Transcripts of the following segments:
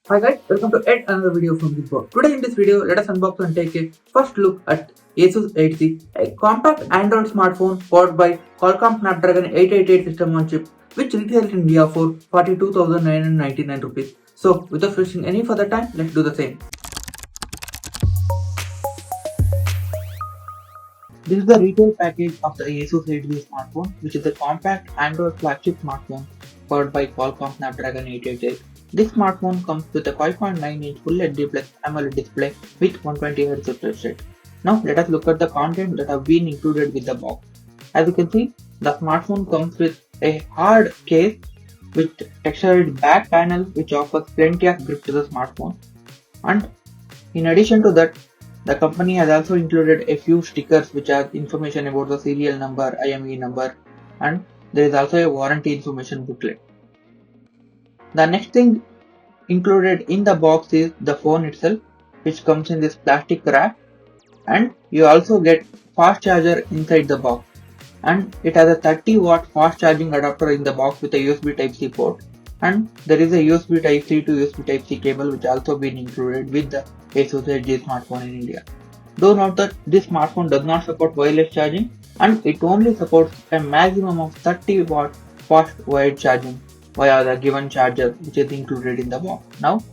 Hi guys, welcome to yet another video from the board. Today in this video, let us unbox and take a first look at Asus 8C, a compact Android smartphone powered by Qualcomm Snapdragon 888 system on chip, which retails in India for 42,999 rupees. So, without wasting any further time, let's do the same. This is the retail package of the Asus 8C smartphone, which is a compact Android flagship smartphone powered by Qualcomm Snapdragon 888. This smartphone comes with a 5.9-inch Full HD Plus AMOLED display with 120Hz refresh rate. Now let us look at the content that have been included with the box. As you can see, the smartphone comes with a hard case with textured back panel which offers plenty of grip to the smartphone. And in addition to that, the company has also included a few stickers which have information about the serial number, IMEI number, and there is also a warranty information booklet. The next thing included in the box is the phone itself, which comes in this plastic wrap, and you also get fast charger inside the box, and it has a 30-watt fast charging adapter in the box with a USB Type-C port, and there is a USB Type-C to USB Type-C cable which also been included with the Asus 8G smartphone in India. Do note that this smartphone does not support wireless charging, and it only supports a maximum of 30-watt fast wired charging via the given charger which is included in the box. Now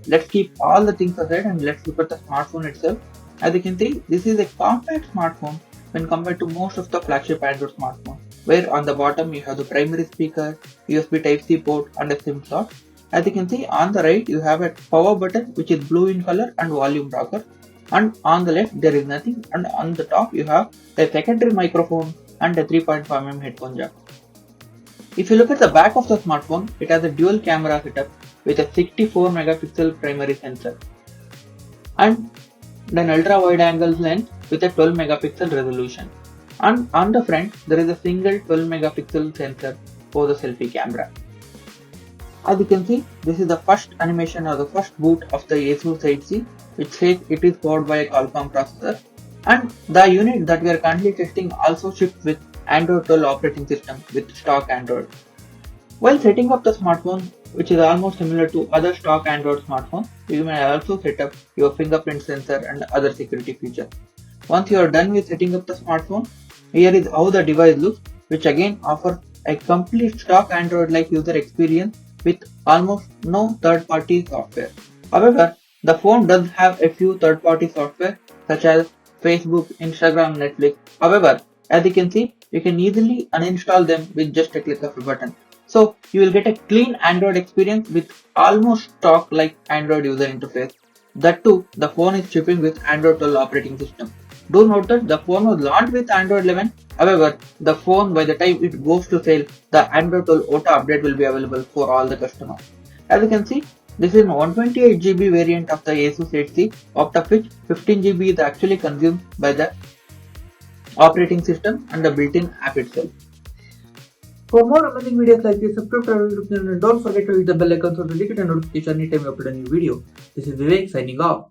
let's keep all the things aside and let's look at the smartphone itself. As you can see, this is a compact smartphone when compared to most of the flagship Android smartphones, where on the bottom you have the primary speaker, USB Type-C port and a SIM slot. As you can see, on the right you have a power button which is blue in color and volume rocker, and on the left there is nothing, and on the top you have a secondary microphone and a 3.5mm headphone jack. If you look at the back of the smartphone, it has a dual camera setup with a 64 megapixel primary sensor and an ultra wide angle lens with a 12 megapixel resolution. And on the front, there is a single 12 megapixel sensor for the selfie camera. As you can see, this is the first animation or the first boot of the Asus 8C, which says it is powered by a Qualcomm processor, and the unit that we are currently testing also ships with Android 12 operating system with stock Android. While setting up the smartphone, which is almost similar to other stock Android smartphones, you may also set up your fingerprint sensor and other security features. Once you are done with setting up the smartphone, here is how the device looks, which again offers a complete stock Android-like user experience with almost no third-party software. However, the phone does have a few third-party software such as Facebook, Instagram, Netflix. However, as you can see, you can easily uninstall them with just a click of a button. So you will get a clean Android experience with almost stock like Android user interface. That too, the phone is shipping with Android 12 operating system. Do note that the phone was launched with Android 11. However, the phone, by the time it goes to sale, the Android 12 Auto update will be available for all the customers. As you can see, this is an 128GB variant of the Asus 8C, out of which 15GB is actually consumed by the operating system and the built-in app itself. For more amazing videos like this, subscribe to our YouTube channel and don't forget to hit the bell icon so that you get a notification anytime we upload a new video. This is Vivek signing off.